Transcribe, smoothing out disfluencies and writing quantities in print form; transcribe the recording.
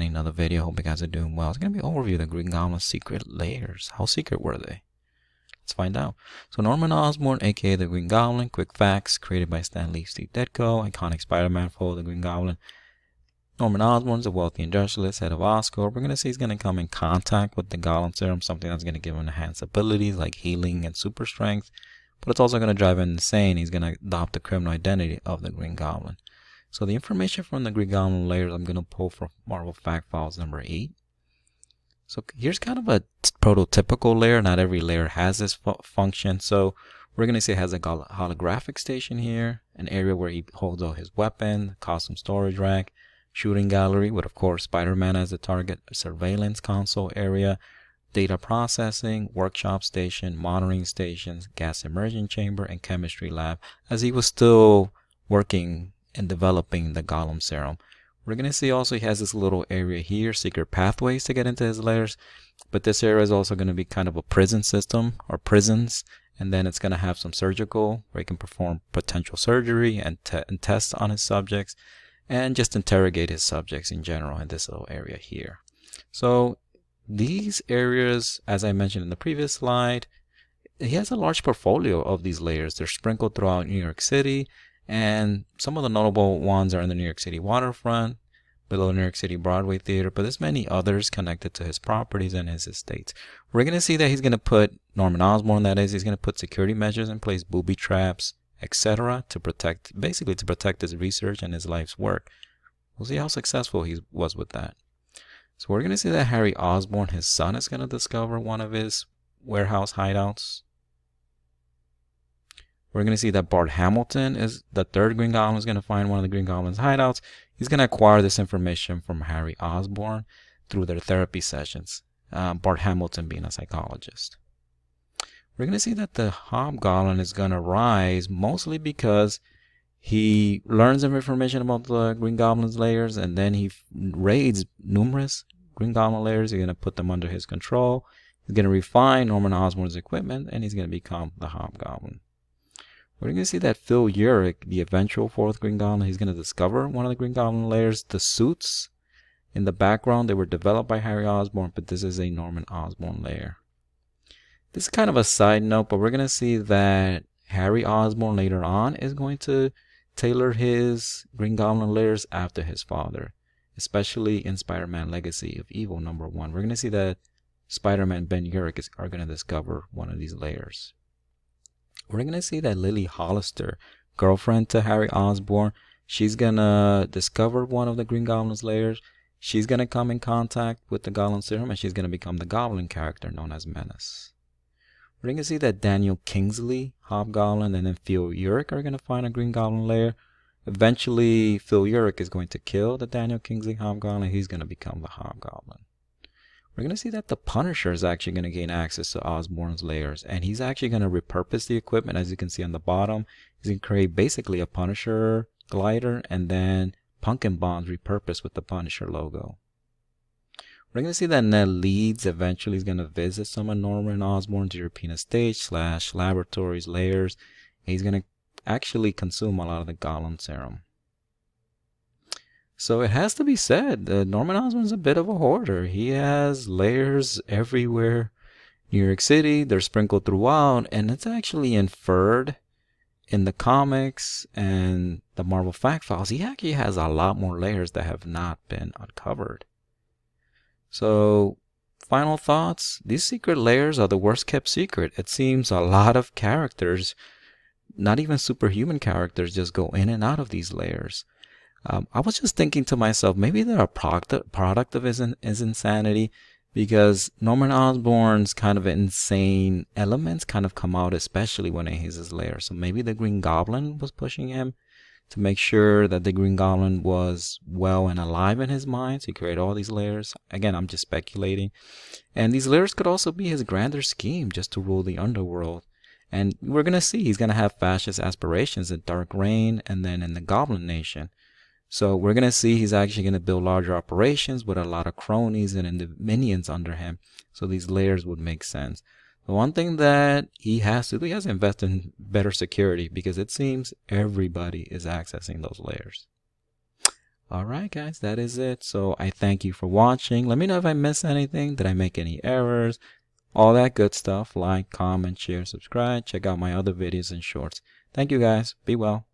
another video. Hope you guys are doing well. It's going to be an overview of the Green Goblin's secret layers. How secret were they? Let's find out. So Norman Osborn, aka the Green Goblin, quick facts, created by Stan Lee, Steve Ditko, iconic Spider-Man foe, the Green Goblin. Norman Osborn's a wealthy industrialist, head of Oscorp. We're going to see he's going to come in contact with the Goblin Serum, something that's going to give him enhanced abilities like healing and super strength. But it's also going to drive him insane. He's going to adopt the criminal identity of the Green Goblin. So the information from the Green Goblin layers I'm going to pull from Marvel Fact Files number 8. So here's kind of a prototypical layer. Not every layer has this function. So we're going to say it has a holographic station here, an area where he holds all his weapon, costume storage rack, shooting gallery with, of course, Spider-Man as the target, a surveillance console area, data processing, workshop station, monitoring stations, gas immersion chamber, and chemistry lab, as he was still working and developing the Goblin Serum. We're going to see also he has this little area here, secret pathways to get into his layers, but this area is also going to be kind of a prison system, or prisons, and then it's going to have some surgical, where he can perform potential surgery and tests on his subjects, and just interrogate his subjects in general in this little area here. So these areas, as I mentioned in the previous slide, he has a large portfolio of these layers. They're sprinkled throughout New York City, and some of the notable ones are in the New York City waterfront, below New York City Broadway Theater, but there's many others connected to his properties and his estates. We're going to see that he's going to put, Norman Osborn that is, he's going to put security measures in place, booby traps, etc., to protect, basically to protect his research and his life's work. We'll see how successful he was with that. So we're going to see that Harry Osborn, his son, is going to discover one of his warehouse hideouts. We're going to see that Bart Hamilton, is the third Green Goblin, is going to find one of the Green Goblin's hideouts. He's going to acquire this information from Harry Osborn through their therapy sessions, Bart Hamilton being a psychologist. We're going to see that the Hobgoblin is going to rise mostly because he learns some information about the Green Goblin's layers, and then he raids numerous Green Goblin layers. He's going to put them under his control. He's going to refine Norman Osborn's equipment, and he's going to become the Hobgoblin. We're going to see that Phil Urich, the eventual fourth Green Goblin, he's going to discover one of the Green Goblin layers. The suits in the background, they were developed by Harry Osborn, but this is a Norman Osborn layer. This is kind of a side note, but we're going to see that Harry Osborn later on is going to tailor his Green Goblin layers after his father, especially in Spider-Man Legacy of Evil #1. We're going to see that Spider-Man Ben Urich are going to discover one of these layers. We're going to see that Lily Hollister, girlfriend to Harry Osborn, she's going to discover one of the Green Goblin's layers. She's going to come in contact with the Goblin Serum, and she's going to become the Goblin character known as Menace. We're going to see that Daniel Kingsley, Hobgoblin, and then Phil Urich are going to find a Green Goblin lair. Eventually, Phil Urich is going to kill the Daniel Kingsley Hobgoblin. He's going to become the Hobgoblin. We're going to see that the Punisher is actually going to gain access to Osborn's layers, and he's actually going to repurpose the equipment. As you can see on the bottom, he's going to create basically a Punisher glider, and then pumpkin bombs repurposed with the Punisher logo. We're going to see that Ned Leeds eventually is going to visit some of Norman Osborn's European estate / laboratories layers. He's going to actually consume a lot of the Goblin Serum. So it has to be said, Norman Osborn's a bit of a hoarder. He has layers everywhere. New York City, they're sprinkled throughout, and it's actually inferred in the comics and the Marvel Fact Files. He actually has a lot more layers that have not been uncovered. So, final thoughts. These secret layers are the worst kept secret. It seems a lot of characters, not even superhuman characters, just go in and out of these layers. I was just thinking to myself, maybe they're a product of his insanity, because Norman Osborn's kind of insane elements kind of come out, especially when he has his lair. So maybe the Green Goblin was pushing him to make sure that the Green Goblin was well and alive in his mind. So he created all these layers. Again, I'm just speculating. And these layers could also be his grander scheme, just to rule the underworld. And we're going to see he's going to have fascist aspirations in Dark Reign and then in the Goblin Nation. So we're going to see he's actually going to build larger operations with a lot of cronies and minions under him. So these layers would make sense. The one thing that he has to do, he has to invest in better security, because it seems everybody is accessing those layers. Alright guys, that is it. So I thank you for watching. Let me know if I missed anything. Did I make any errors? All that good stuff. Like, comment, share, subscribe. Check out my other videos and shorts. Thank you guys. Be well.